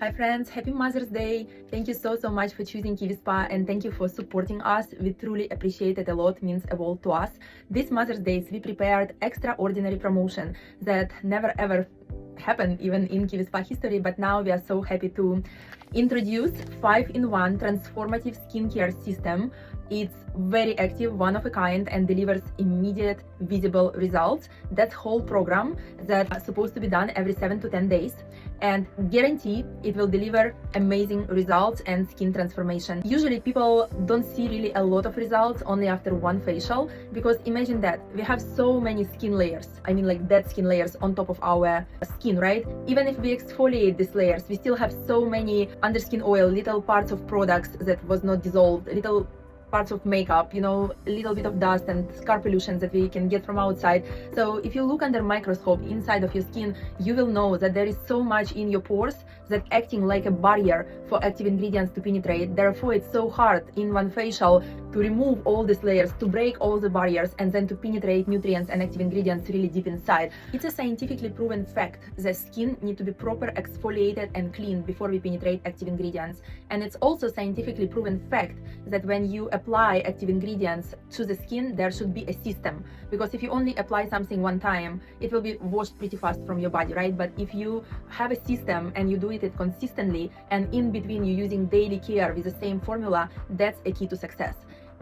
Hi friends, happy Mother's Day. Thank you so much for choosing Kiwi Spa and thank you for supporting us. We truly appreciate it a lot, means a lot to us. This Mother's Day we prepared extraordinary promotion that never ever happened even in Kiwi Spa history, but now we are so happy to introduce 5-in-1 transformative skincare system. It's very active, one of a kind, and delivers immediate visible results. That's whole program that's supposed to be done every 7 to 10 days and guarantee it will deliver amazing results and skin transformation. Usually people don't see really a lot of results only after one facial, because imagine that we have so many skin layers, I mean like dead skin layers on top of our skin, right? Even if we exfoliate these layers, we still have so many under skin oil, little parts of products that was not dissolved, little parts of makeup, a little bit of dust and scar pollution that we can get from outside. So if you look under microscope inside of your skin, you will know that there is so much in your pores that acting like a barrier for active ingredients to penetrate. Therefore, it's so hard in one facial to remove all these layers, to break all the barriers, and then to penetrate nutrients and active ingredients really deep inside. It's a scientifically proven fact that skin need to be proper exfoliated and cleaned before we penetrate active ingredients. And it's also scientifically proven fact that when you apply active ingredients to the skin, there should be a system, because if you only apply something one time, it will be washed pretty fast from your body, right? But if you have a system and you do it consistently, and in between you using daily care with the same formula, that's a key to success.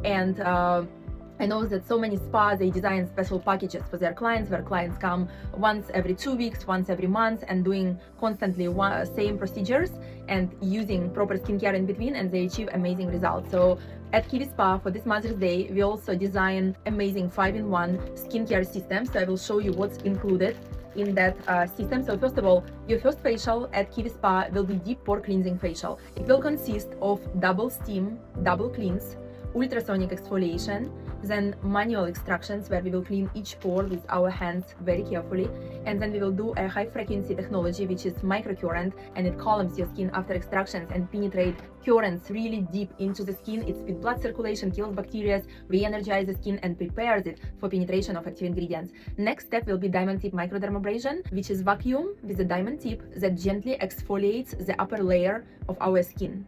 And I know that so many spas, they design special packages for their clients, where clients come once every 2 weeks, once every month, and doing constantly same procedures and using proper skincare in between, and they achieve amazing results. So at Kiwi Spa, for this Mother's Day, we also design amazing 5-in-1 skincare system. So I will show you what's included in that system. So first of all, your first facial at Kiwi Spa will be deep pore cleansing facial. It will consist of double steam, double cleanse, ultrasonic exfoliation, then manual extractions, where we will clean each pore with our hands very carefully, and then we will do a high frequency technology, which is microcurrent, and it calms your skin after extractions and penetrate currents really deep into the skin. It speeds blood circulation, kills bacteria, re-energizes the skin, and prepares it for penetration of active ingredients. Next step will be diamond tip microdermabrasion, which is vacuum with a diamond tip that gently exfoliates the upper layer of our skin.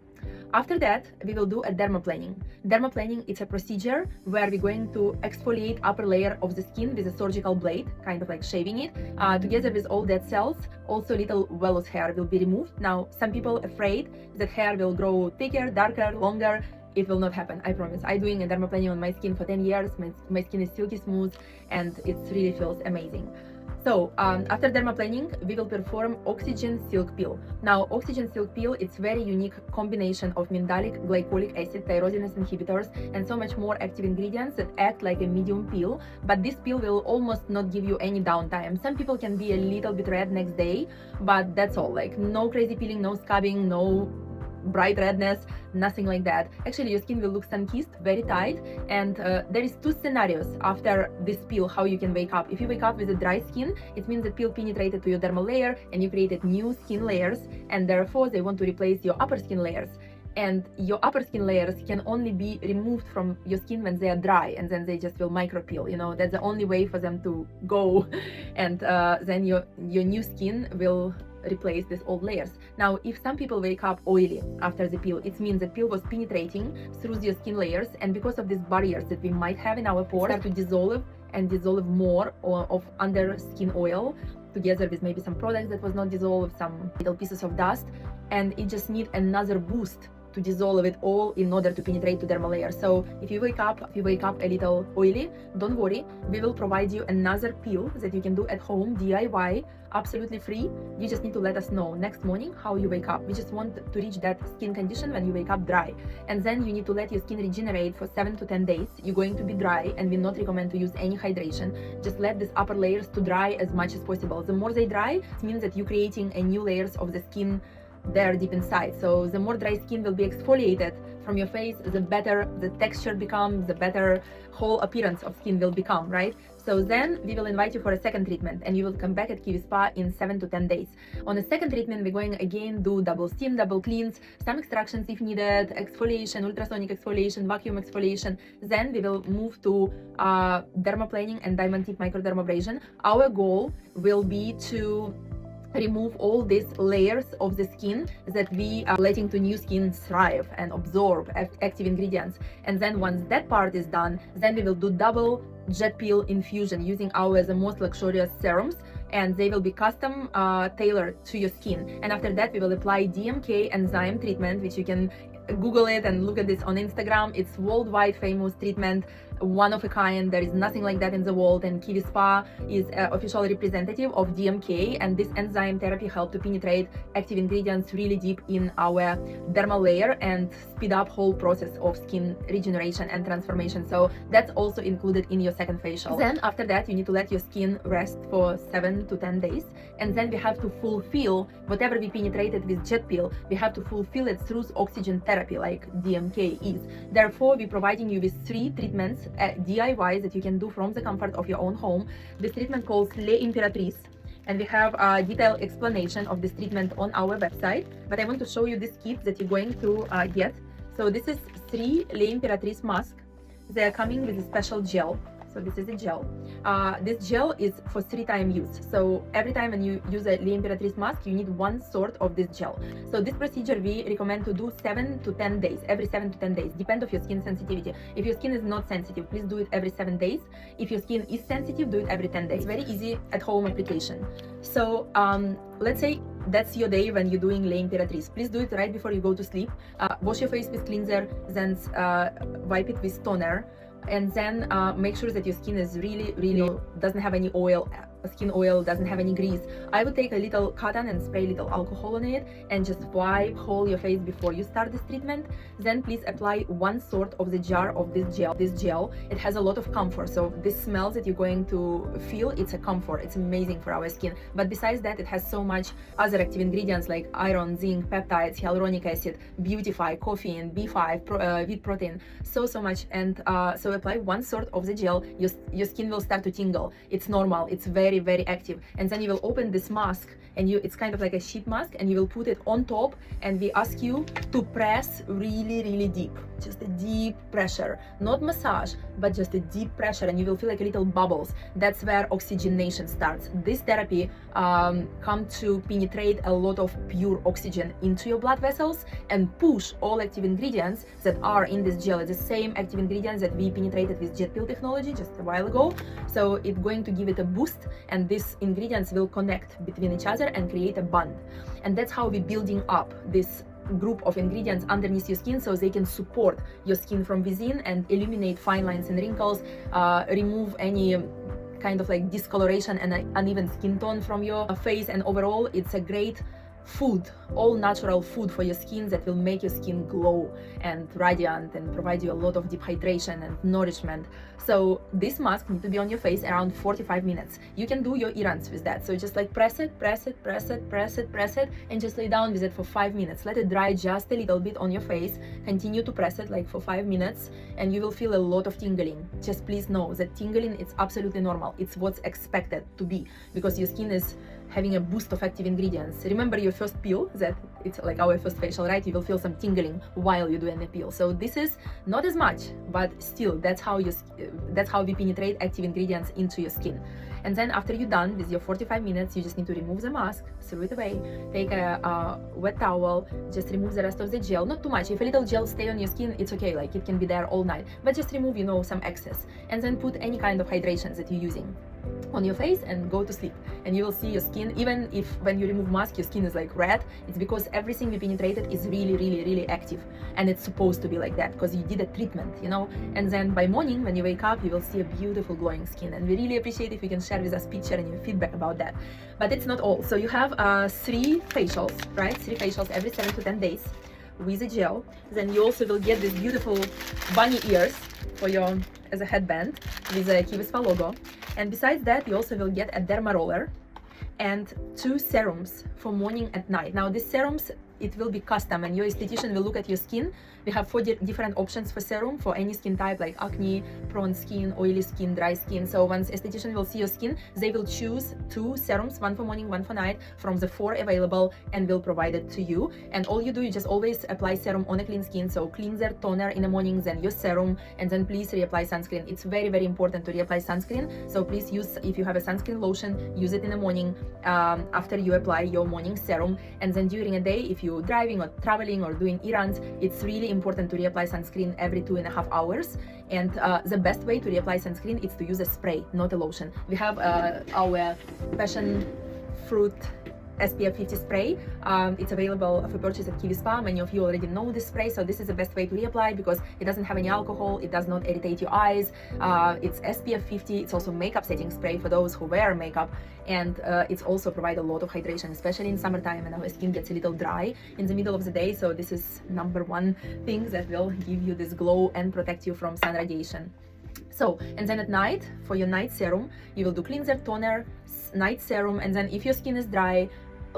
After that, we will do a dermaplaning. Dermaplaning is a procedure where we're going to exfoliate upper layer of the skin with a surgical blade, kind of like shaving it, together with all dead cells. Also, little vellus hair will be removed. Now, some people afraid that hair will grow thicker, darker, longer. It will not happen, I promise. I'm doing a dermaplaning on my skin for 10 years. My skin is silky smooth and it really feels amazing. So after dermaplaning, we will perform oxygen silk peel. Now, oxygen silk peel, it's very unique combination of mandelic, glycolic acid, tyrosinase inhibitors, and so much more active ingredients that act like a medium peel. But this peel will almost not give you any downtime. Some people can be a little bit red next day, but that's all. Like no crazy peeling, no scabbing, no bright redness, nothing like that. Actually, your skin will look sun-kissed, very tight, and there is 2 scenarios after this peel how you can wake up. If you wake up with a dry skin, it means the peel penetrated to your dermal layer and you created new skin layers, and therefore they want to replace your upper skin layers. And your upper skin layers can only be removed from your skin when they are dry, and then they just will micro peel. That's the only way for them to go, and then your new skin will replace these old layers. Now, if some people wake up oily after the peel, it means the peel was penetrating through your skin layers, and because of these barriers that we might have in our pores, start to dissolve more of under skin oil, together with maybe some products that was not dissolved, some little pieces of dust, and it just need another boost to dissolve it all in order to penetrate to dermal layer. So if you wake up a little oily, don't worry, we will provide you another peel that you can do at home, DIY, absolutely free. You just need to let us know next morning how you wake up. We just want to reach that skin condition when you wake up dry, and then you need to let your skin regenerate for 7 to 10 days. You're going to be dry, and we not recommend to use any hydration. Just let these upper layers to dry as much as possible. The more they dry, it means that you're creating a new layers of the skin there deep inside. So the more dry skin will be exfoliated from your face, the better the texture becomes, the better whole appearance of skin will become, right? So then we will invite you for a second treatment, and you will come back at Kiwi Spa in 7 to 10 days. On the second treatment, we're going again do double steam, double cleanse, some extractions if needed, exfoliation, ultrasonic exfoliation, vacuum exfoliation. Then we will move to dermaplaning and diamond tip microdermabrasion. Our goal will be to remove all these layers of the skin that we are letting to new skin thrive and absorb active ingredients. And then once that part is done, then we will do double jet peel infusion using our the most luxurious serums, and they will be custom tailored to your skin. And after that we will apply DMK enzyme treatment, which you can Google it and look at this on Instagram. It's worldwide famous treatment, one of a kind. There is nothing like that in the world, and Kiwi Spa is an official representative of DMK, and this enzyme therapy helps to penetrate active ingredients really deep in our dermal layer and speed up whole process of skin regeneration and transformation. So that's also included in your second facial. Then after that you need to let your skin rest for 7 to 10 days, and then we have to fulfill whatever we penetrated with jet peel. We have to fulfill it through oxygen therapy like DMK is. Therefore, we're providing you with 3 treatments DIY that you can do from the comfort of your own home. This treatment called L'Imperatrice, and we have a detailed explanation of this treatment on our website, but I want to show you this kit that you're going to get. So this is 3 L'Imperatrice masks. They are coming with a special gel. So this is a gel. This gel is for 3-time use. So every time when you use a L'Imperatrice mask, you need 1 sort of this gel. So this procedure we recommend to do 7 to 10 days, every 7 to 10 days, depend of your skin sensitivity. If your skin is not sensitive, please do it every 7 days. If your skin is sensitive, do it every 10 days. Very easy at home application. So let's say that's your day when you're doing L'Imperatrice. Please do it right before you go to sleep. Wash your face with cleanser, then wipe it with toner. And then make sure that your skin is really doesn't have any oil, skin oil, doesn't have any grease. I would take a little cotton and spray a little alcohol on it and just wipe whole your face before you start this treatment. Then please apply 1 sort of the jar of this gel. It has a lot of comfort, so this smell that you're going to feel, it's a comfort. It's amazing for our skin. But besides that, it has so much other active ingredients like iron, zinc, peptides, hyaluronic acid, beautify, coffee, B5, wheat protein, so much. And so apply 1 sort of the gel. Your skin will start to tingle. It's normal. It's very active. And then you will open this mask, and it's kind of like a sheet mask, and you will put it on top, and we ask you to press really deep, just a deep pressure, not massage, but just a deep pressure, and you will feel like a little bubbles. That's where oxygenation starts. This therapy come to penetrate a lot of pure oxygen into your blood vessels and push all active ingredients that are in this gel. It's the same active ingredients that we penetrated with jet peel technology just a while ago. So it's going to give it a boost, and these ingredients will connect between each other and create a bond. And that's how we're building up this group of ingredients underneath your skin, so they can support your skin from within and eliminate fine lines and wrinkles, remove any kind of like discoloration and uneven skin tone from your face. And overall, it's a great food, all natural food for your skin that will make your skin glow and radiant and provide you a lot of deep hydration and nourishment. So this mask needs to be on your face around 45 minutes. You can do your errands with that. So just like press it, and just lay down with it for 5 minutes. Let it dry just a little bit on your face. Continue to press it like for 5 minutes, and you will feel a lot of tingling. Just please know that tingling is absolutely normal. It's what's expected to be, because your skin is having a boost of active ingredients. Remember your first peel, that it's like our first facial, right? You will feel some tingling while you're doing the peel. So this is not as much, but still that's how we penetrate active ingredients into your skin. And then after you're done with your 45 minutes, you just need to remove the mask, throw it away, take a wet towel, just remove the rest of the gel. Not too much. If a little gel stay on your skin, it's okay, like it can be there all night, but just remove, some excess, and then put any kind of hydrations that you're using on your face and go to sleep. And you will see your skin, even if when you remove mask your skin is like red, it's because everything we penetrated is really active, and it's supposed to be like that because you did a treatment, and then by morning when you wake up, you will see a beautiful glowing skin. And we really appreciate if you can share with us picture and your feedback about that. But it's not all. So you have 3 facials, right? 3 facials every 7 to 10 days with a gel. Then you also will get this beautiful bunny ears for your as a headband with a Kiwi Spa logo. And besides that, you also will get a derma roller and 2 serums for morning and night. Now these serums it will be custom, and your esthetician will look at your skin. We have 4 different options for serum for any skin type, like acne, prone skin, oily skin, dry skin. So once esthetician will see your skin, they will choose 2 serums, one for morning, one for night, from the 4 available, and will provide it to you. And all you do, you just always apply serum on a clean skin. So cleanser, toner in the morning, then your serum, and then please reapply sunscreen. It's very, very important to reapply sunscreen. So please use, if you have a sunscreen lotion, use it in the morning after you apply your morning serum. And then during a day, if you're driving or traveling or doing errands, it's really important to reapply sunscreen every 2.5 hours. And the best way to reapply sunscreen is to use a spray, not a lotion. We have our passion fruit SPF 50 spray. It's available for purchase at Kiwi Spa. Many of you already know this spray, so this is the best way to reapply because it doesn't have any alcohol, it does not irritate your eyes. It's SPF 50. It's also makeup setting spray for those who wear makeup, and it's also provide a lot of hydration, especially in summertime when our skin gets a little dry in the middle of the day. So this is #1 thing that will give you this glow and protect you from sun radiation. So, and then at night, for your night serum, you will do cleanser, toner, night serum, and then if your skin is dry,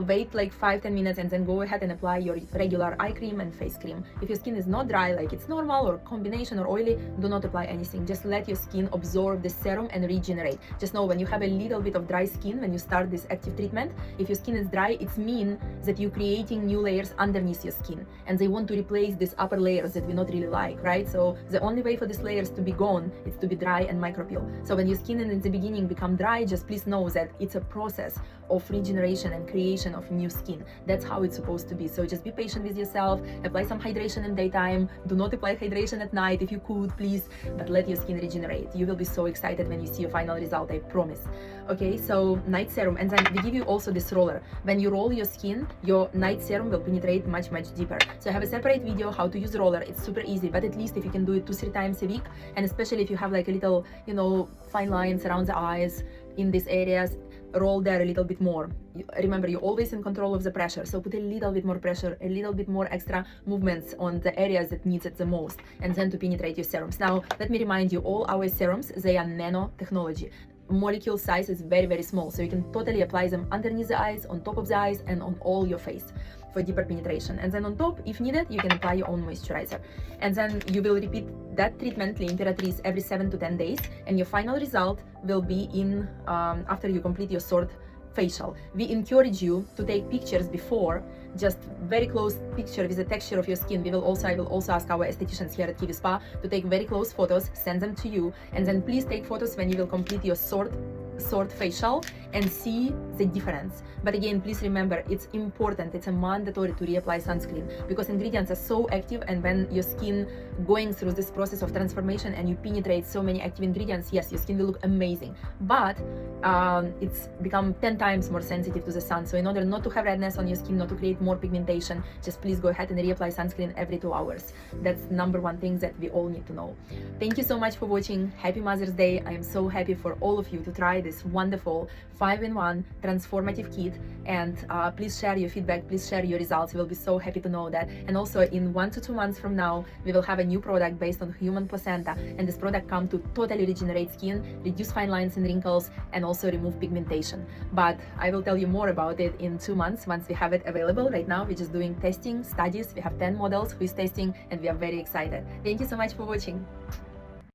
wait like 5-10 minutes and then go ahead and apply your regular eye cream and face cream. If your skin is not dry, like it's normal or combination or oily, do not apply anything. Just let your skin absorb the serum and regenerate. Just know when you have a little bit of dry skin, when you start this active treatment, if your skin is dry, it's mean that you're creating new layers underneath your skin, and they want to replace these upper layers that we not really like, right? So the only way for these layers to be gone is to be dry and micropeel. So when your skin in the beginning become dry, just please know that it's a process of regeneration and creation of new skin. That's how it's supposed to be. So just be patient with yourself, apply some hydration in daytime, do not apply hydration at night if you could, please, but let your skin regenerate. You will be so excited when you see your final result, I promise. Okay, so night serum, and then we give you also this roller. When you roll your skin, your night serum will penetrate much deeper. So I have a separate video how to use roller. It's super easy, but at least if you can do it 2-3 times a week, and especially if you have like a little, you know, fine lines around the eyes in these areas, roll there a little bit more. Remember, you're always in control of the pressure, so put a little bit more pressure, a little bit more extra movements on the areas that needs it the most, and then to penetrate your serums. Now let me remind you, all our serums, they are nanotechnology. Molecule size is very small, so you can totally apply them underneath the eyes, on top of the eyes, and on all your face for deeper penetration. And then on top, if needed, you can apply your own moisturizer. And then you will repeat that treatment, La Imperatrice, every 7 to 10 days, and your final result will be in after you complete your short facial. We encourage you to take pictures before, just very close picture with the texture of your skin. I will also ask our estheticians here at Kiwi Spa to take very close photos, send them to you, and then please take photos when you will complete your short facial and see the difference. But again, please remember, it's important, it's a mandatory to reapply sunscreen because ingredients are so active, and when your skin going through this process of transformation and you penetrate so many active ingredients, yes, your skin will look amazing, but it's become 10 times more sensitive to the sun. So in order not to have redness on your skin, not to create more pigmentation, just please go ahead and reapply sunscreen every 2 hours. That's #1 thing that we all need to know. Thank you so much for watching. Happy Mother's Day. I am so happy for all of you to try this wonderful 5-in-1 transformative kit, and please share your feedback, please share your results. We'll be so happy to know that. And also in 1 to 2 months from now, we will have a new product based on human placenta, and this product comes to totally regenerate skin, reduce fine lines and wrinkles, and also remove pigmentation. But I will tell you more about it in 2 months once we have it available. Right now we're just doing testing studies. We have 10 models who is testing, and we are very excited. Thank you so much for watching.